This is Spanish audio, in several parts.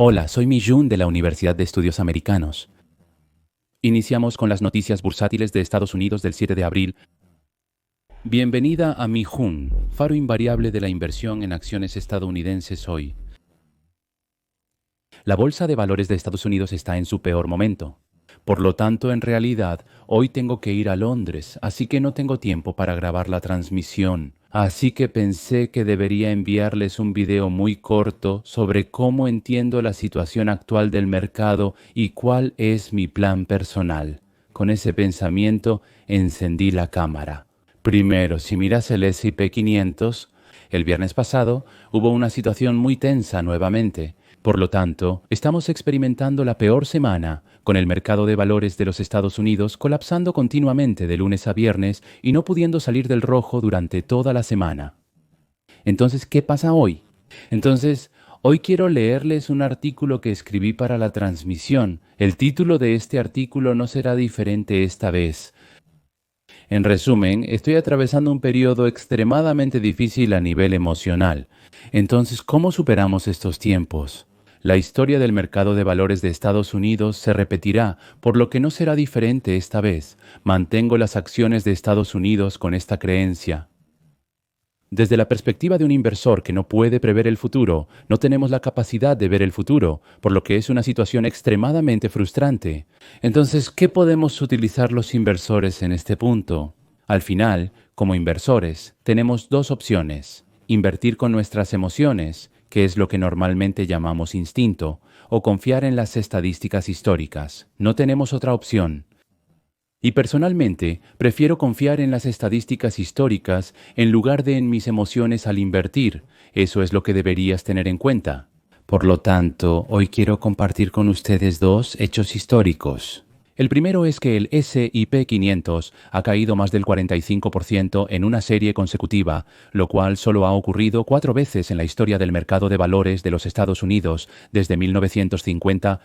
Hola, soy Mi Jun de la Universidad de Estudios Americanos. Iniciamos con las noticias bursátiles de Estados Unidos del 7 de abril. Bienvenida a Mi Jun, faro invariable de la inversión en acciones estadounidenses hoy. La bolsa de valores de Estados Unidos está en su peor momento. Por lo tanto, en realidad, hoy tengo que ir a Londres, así que no tengo tiempo para grabar la transmisión. Así que pensé que debería enviarles un video muy corto sobre cómo entiendo la situación actual del mercado y cuál es mi plan personal. Con ese pensamiento, encendí la cámara. Primero, si miras el S&P 500, el viernes pasado hubo una situación muy tensa nuevamente. Por lo tanto, estamos experimentando la peor semana, con el mercado de valores de los Estados Unidos colapsando continuamente de lunes a viernes y no pudiendo salir del rojo durante toda la semana. Entonces, ¿qué pasa hoy? Hoy quiero leerles un artículo que escribí para la transmisión. El título de este artículo no será diferente esta vez. En resumen, estoy atravesando un periodo extremadamente difícil a nivel emocional. Entonces, ¿cómo superamos estos tiempos? La historia del mercado de valores de Estados Unidos se repetirá, por lo que no será diferente esta vez. Mantengo las acciones de Estados Unidos con esta creencia. Desde la perspectiva de un inversor que no puede prever el futuro, no tenemos la capacidad de ver el futuro, por lo que es una situación extremadamente frustrante. Entonces, ¿qué podemos utilizar los inversores en este punto? Al final, como inversores, tenemos dos opciones: invertir con nuestras emociones, que es lo que normalmente llamamos instinto, o confiar en las estadísticas históricas. No tenemos otra opción. Y personalmente, prefiero confiar en las estadísticas históricas en lugar de en mis emociones al invertir. Eso es lo que deberías tener en cuenta. Por lo tanto, hoy quiero compartir con ustedes dos hechos históricos. El primero es que el S&P 500 ha caído más del 45% en una serie consecutiva, lo cual solo ha ocurrido 4 veces en la historia del mercado de valores de los Estados Unidos desde 1950.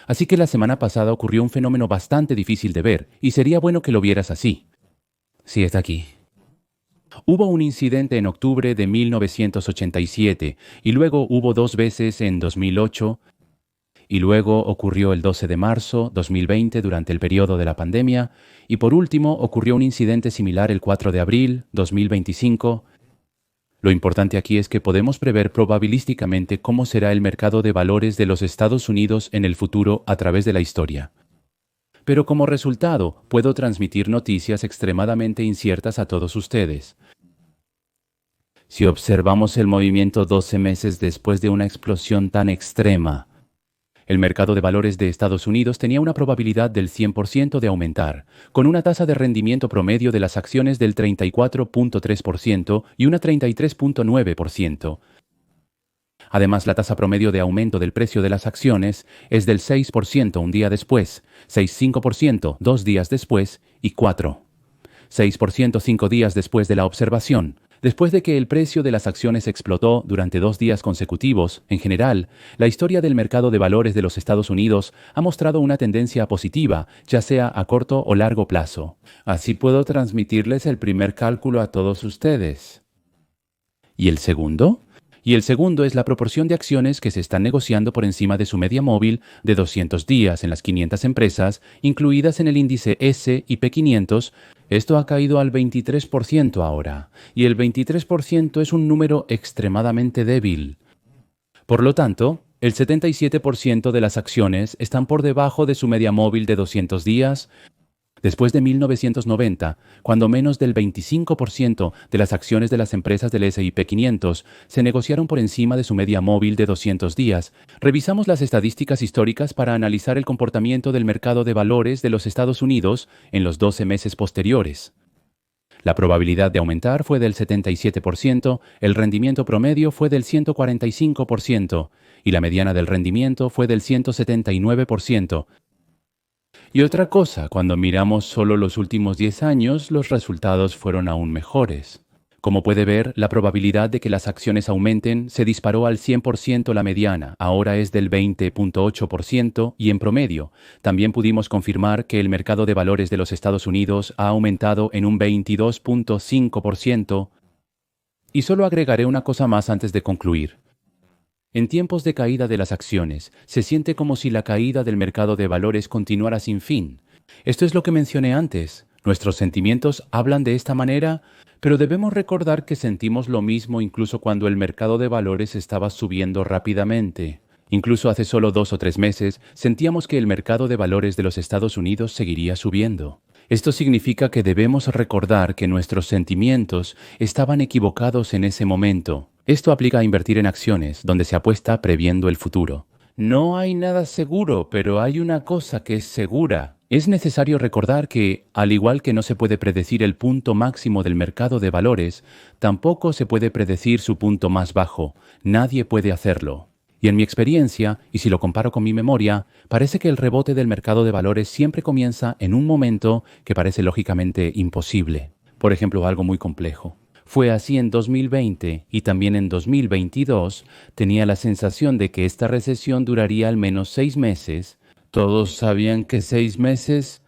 Así que la semana pasada ocurrió un fenómeno bastante difícil de ver, y sería bueno que lo vieras así. Sí, está aquí. Hubo un incidente en octubre de 1987, y luego hubo 2 veces en 2008, y luego ocurrió el 12 de marzo 2020 durante el periodo de la pandemia, y por último ocurrió un incidente similar el 4 de abril 2025. Lo importante aquí es que podemos prever probabilísticamente cómo será el mercado de valores de los Estados Unidos en el futuro a través de la historia. Pero como resultado, puedo transmitir noticias extremadamente inciertas a todos ustedes. Si observamos el movimiento 12 meses después de una explosión tan extrema, el mercado de valores de Estados Unidos tenía una probabilidad del 100% de aumentar, con una tasa de rendimiento promedio de las acciones del 34.3% y una 33.9%. Además, la tasa promedio de aumento del precio de las acciones es del 6% un día después, 6,5% 2 días después y 4,6% 5 días después de la observación. Después de que el precio de las acciones explotó durante 2 días consecutivos, en general, la historia del mercado de valores de los Estados Unidos ha mostrado una tendencia positiva, ya sea a corto o largo plazo. Así puedo transmitirles el primer cálculo a todos ustedes. ¿Y el segundo? Y el segundo es la proporción de acciones que se están negociando por encima de su media móvil de 200 días en las 500 empresas, incluidas en el índice S&P 500. Esto ha caído al 23% ahora, y el 23% es un número extremadamente débil. Por lo tanto, el 77% de las acciones están por debajo de su media móvil de 200 días, después de 1990, cuando menos del 25% de las acciones de las empresas del S&P 500 se negociaron por encima de su media móvil de 200 días. Revisamos las estadísticas históricas para analizar el comportamiento del mercado de valores de los Estados Unidos en los 12 meses posteriores. La probabilidad de aumentar fue del 77%, el rendimiento promedio fue del 145% y la mediana del rendimiento fue del 179%. Y otra cosa, cuando miramos solo los últimos 10 años, los resultados fueron aún mejores. Como puede ver, la probabilidad de que las acciones aumenten se disparó al 100% la mediana, ahora es del 20.8% y en promedio. También pudimos confirmar que el mercado de valores de los Estados Unidos ha aumentado en un 22.5%. Y solo agregaré una cosa más antes de concluir. En tiempos de caída de las acciones, se siente como si la caída del mercado de valores continuara sin fin. Esto es lo que mencioné antes. Nuestros sentimientos hablan de esta manera, pero debemos recordar que sentimos lo mismo incluso cuando el mercado de valores estaba subiendo rápidamente. Incluso hace solo 2 o 3 meses sentíamos que el mercado de valores de los Estados Unidos seguiría subiendo. Esto significa que debemos recordar que nuestros sentimientos estaban equivocados en ese momento. Esto aplica a invertir en acciones, donde se apuesta previendo el futuro. No hay nada seguro, pero hay una cosa que es segura. Es necesario recordar que, al igual que no se puede predecir el punto máximo del mercado de valores, tampoco se puede predecir su punto más bajo. Nadie puede hacerlo. Y en mi experiencia, y si lo comparo con mi memoria, parece que el rebote del mercado de valores siempre comienza en un momento que parece lógicamente imposible. Por ejemplo, algo muy complejo. Fue así en 2020 y también en 2022 tenía la sensación de que esta recesión duraría al menos 6 meses. Todos sabían que 6 meses.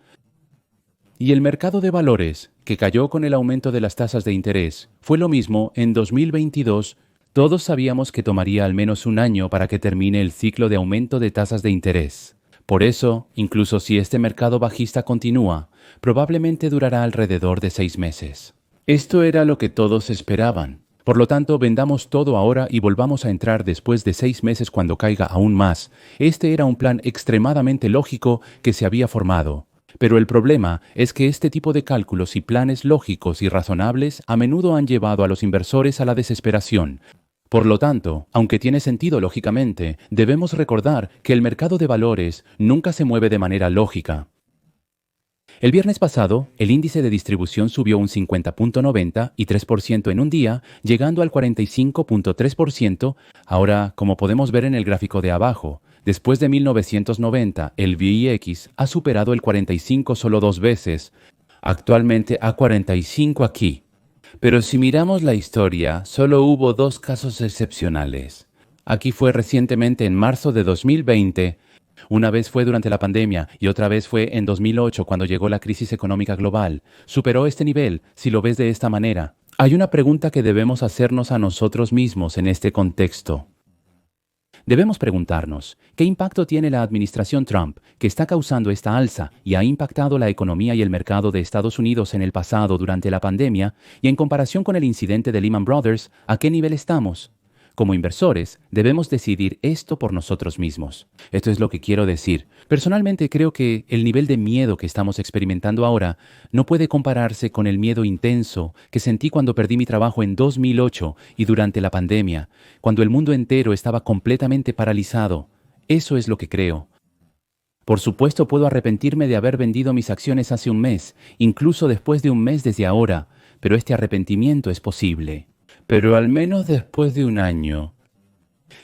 Y el mercado de valores, que cayó con el aumento de las tasas de interés, fue lo mismo en 2022. Todos sabíamos que tomaría al menos un año para que termine el ciclo de aumento de tasas de interés. Por eso, incluso si este mercado bajista continúa, probablemente durará alrededor de 6 meses. Esto era lo que todos esperaban. Por lo tanto, vendamos todo ahora y volvamos a entrar después de 6 meses cuando caiga aún más. Este era un plan extremadamente lógico que se había formado. Pero el problema es que este tipo de cálculos y planes lógicos y razonables a menudo han llevado a los inversores a la desesperación. Por lo tanto, aunque tiene sentido lógicamente, debemos recordar que el mercado de valores nunca se mueve de manera lógica. El viernes pasado, el índice de distribución subió un 50.90% en un día, llegando al 45.3%. Ahora, como podemos ver en el gráfico de abajo, después de 1990, el VIX ha superado el 45 solo 2 veces, actualmente a 45 aquí. Pero si miramos la historia, solo hubo 2 casos excepcionales. Aquí fue recientemente en marzo de 2020, una vez fue durante la pandemia y otra vez fue en 2008 cuando llegó la crisis económica global. Superó este nivel, si lo ves de esta manera. Hay una pregunta que debemos hacernos a nosotros mismos en este contexto. Debemos preguntarnos, ¿qué impacto tiene la administración Trump, que está causando esta alza y ha impactado la economía y el mercado de Estados Unidos en el pasado durante la pandemia, y en comparación con el incidente de Lehman Brothers, ¿a qué nivel estamos? Como inversores, debemos decidir esto por nosotros mismos. Esto es lo que quiero decir. Personalmente creo que el nivel de miedo que estamos experimentando ahora no puede compararse con el miedo intenso que sentí cuando perdí mi trabajo en 2008 y durante la pandemia, cuando el mundo entero estaba completamente paralizado. Eso es lo que creo. Por supuesto, puedo arrepentirme de haber vendido mis acciones hace un mes, incluso después de un mes desde ahora, pero este arrepentimiento es posible. Pero al menos después de un año.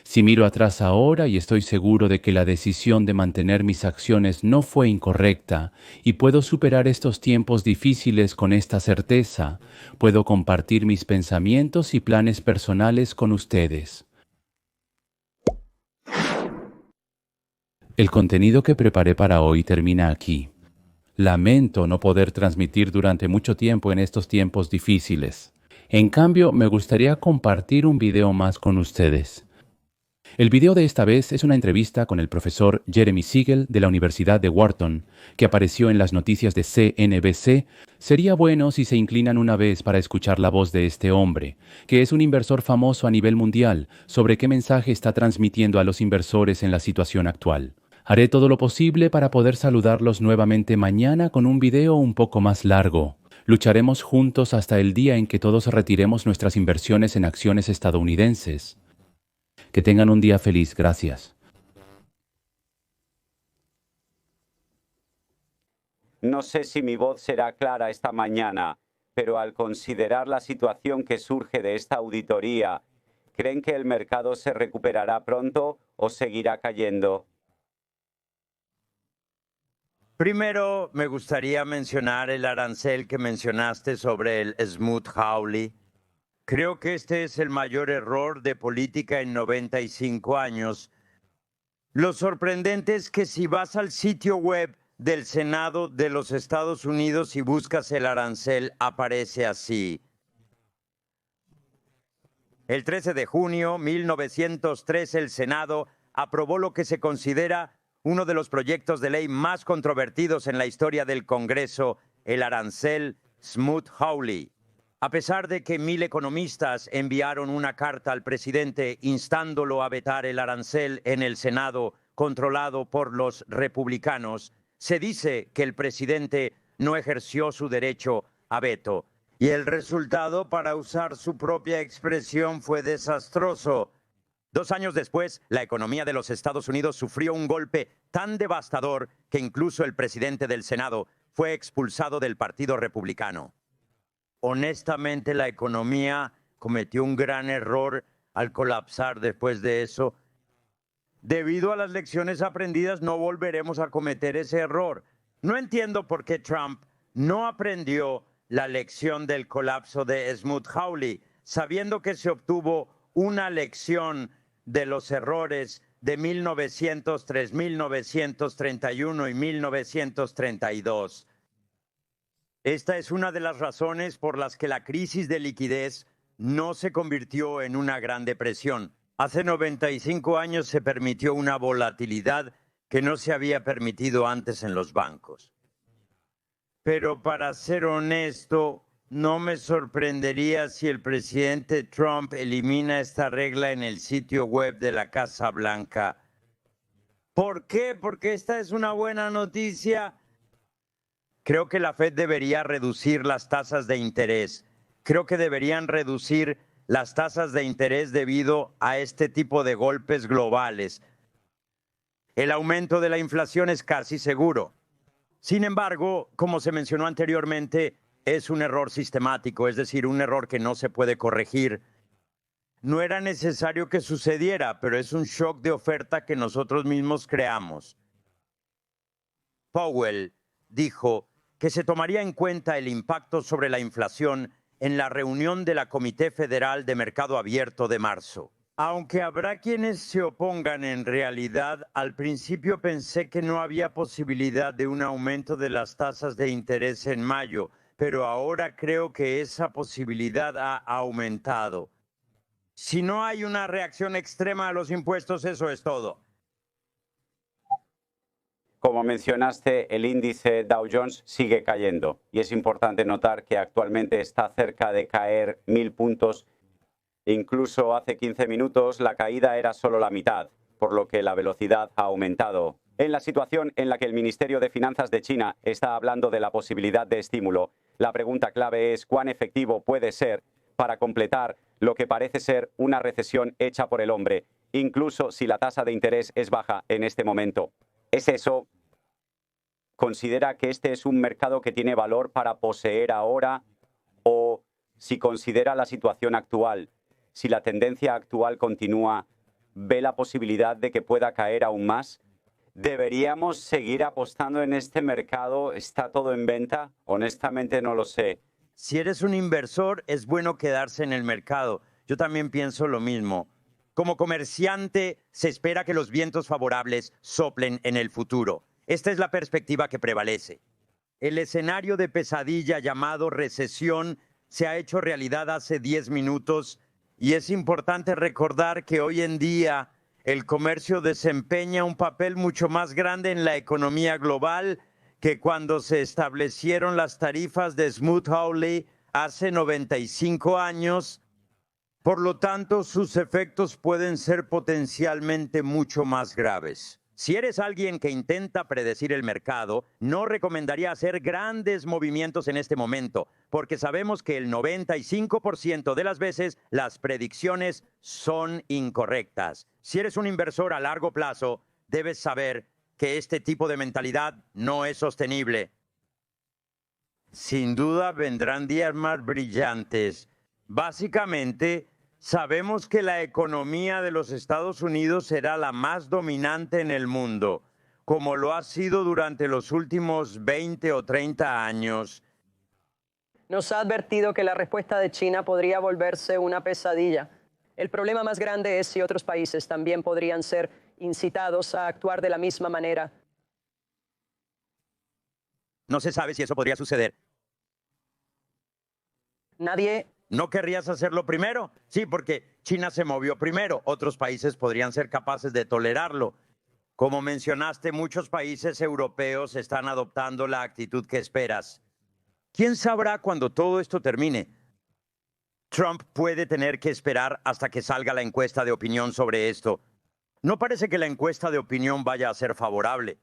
Si miro atrás ahora y estoy seguro de que la decisión de mantener mis acciones no fue incorrecta y puedo superar estos tiempos difíciles con esta certeza, puedo compartir mis pensamientos y planes personales con ustedes. El contenido que preparé para hoy termina aquí. Lamento no poder transmitir durante mucho tiempo en estos tiempos difíciles. En cambio, me gustaría compartir un video más con ustedes. El video de esta vez es una entrevista con el profesor Jeremy Siegel de la Universidad de Wharton, que apareció en las noticias de CNBC. Sería bueno si se inclinan una vez para escuchar la voz de este hombre, que es un inversor famoso a nivel mundial, sobre qué mensaje está transmitiendo a los inversores en la situación actual. Haré todo lo posible para poder saludarlos nuevamente mañana con un video un poco más largo. Lucharemos juntos hasta el día en que todos retiremos nuestras inversiones en acciones estadounidenses. Que tengan un día feliz. Gracias. No sé si mi voz será clara esta mañana, pero al considerar la situación que surge de esta auditoría, ¿creen que el mercado se recuperará pronto o seguirá cayendo? Primero, me gustaría mencionar el arancel que mencionaste sobre el Smoot-Hawley. Creo que este es el mayor error de política en 95 años. Lo sorprendente es que si vas al sitio web del Senado de los Estados Unidos y buscas el arancel, aparece así. El 13 de junio de 1903, el Senado aprobó lo que se considera uno de los proyectos de ley más controvertidos en la historia del Congreso, el arancel Smoot-Hawley. A pesar de que 1,000 economistas enviaron una carta al presidente instándolo a vetar el arancel en el Senado controlado por los republicanos, se dice que el presidente no ejerció su derecho a veto. Y el resultado, para usar su propia expresión, fue desastroso. 2 años después, la economía de los Estados Unidos sufrió un golpe tan devastador que incluso el presidente del Senado fue expulsado del Partido Republicano. Honestamente, la economía cometió un gran error al colapsar después de eso. Debido a las lecciones aprendidas, no volveremos a cometer ese error. No entiendo por qué Trump no aprendió la lección del colapso de Smoot-Hawley, sabiendo que se obtuvo una lección de los errores de 1903, 1931 y 1932. Esta es una de las razones por las que la crisis de liquidez no se convirtió en una gran depresión. Hace 95 años se permitió una volatilidad que no se había permitido antes en los bancos. Pero para ser honesto, no me sorprendería si el presidente Trump elimina esta regla en el sitio web de la Casa Blanca. ¿Por qué? Porque esta es una buena noticia. Creo que la Fed debería reducir las tasas de interés. Creo que deberían reducir las tasas de interés debido a este tipo de golpes globales. El aumento de la inflación es casi seguro. Sin embargo, como se mencionó anteriormente, es un error sistemático, es decir, un error que no se puede corregir. No era necesario que sucediera, pero es un shock de oferta que nosotros mismos creamos. Powell dijo que se tomaría en cuenta el impacto sobre la inflación en la reunión de la Comité Federal de Mercado Abierto de marzo. Aunque habrá quienes se opongan, en realidad, al principio pensé que no había posibilidad de un aumento de las tasas de interés en mayo, pero ahora creo que esa posibilidad ha aumentado. Si no hay una reacción extrema a los impuestos, eso es todo. Como mencionaste, el índice Dow Jones sigue cayendo y es importante notar que actualmente está cerca de caer 1,000 puntos. Incluso hace 15 minutos la caída era solo la mitad, por lo que la velocidad ha aumentado. En la situación en la que el Ministerio de Finanzas de China está hablando de la posibilidad de estímulo, la pregunta clave es cuán efectivo puede ser para completar lo que parece ser una recesión hecha por el hombre, incluso si la tasa de interés es baja en este momento. ¿Es eso? ¿Considera que este es un mercado que tiene valor para poseer ahora? ¿O si considera la situación actual, si la tendencia actual continúa, ve la posibilidad de que pueda caer aún más? ¿Deberíamos seguir apostando en este mercado? ¿Está todo en venta? Honestamente no lo sé. Si eres un inversor, es bueno quedarse en el mercado. Yo también pienso lo mismo. Como comerciante, se espera que los vientos favorables soplen en el futuro. Esta es la perspectiva que prevalece. El escenario de pesadilla llamado recesión se ha hecho realidad hace 10 minutos y es importante recordar que hoy en día el comercio desempeña un papel mucho más grande en la economía global que cuando se establecieron las tarifas de Smoot-Hawley hace 95 años. Por lo tanto, sus efectos pueden ser potencialmente mucho más graves. Si eres alguien que intenta predecir el mercado, no recomendaría hacer grandes movimientos en este momento, porque sabemos que el 95% de las veces las predicciones son incorrectas. Si eres un inversor a largo plazo, debes saber que este tipo de mentalidad no es sostenible. Sin duda vendrán días más brillantes. Básicamente, sabemos que la economía de los Estados Unidos será la más dominante en el mundo, como lo ha sido durante los últimos 20 o 30 años. Nos ha advertido que la respuesta de China podría volverse una pesadilla. El problema más grande es si otros países también podrían ser incitados a actuar de la misma manera. No se sabe si eso podría suceder. Nadie ¿No querrías hacerlo primero? Sí, porque China se movió primero, otros países podrían ser capaces de tolerarlo. Como mencionaste, muchos países europeos están adoptando la actitud que esperas. ¿Quién sabrá cuando todo esto termine? Trump puede tener que esperar hasta que salga la encuesta de opinión sobre esto. No parece que la encuesta de opinión vaya a ser favorable.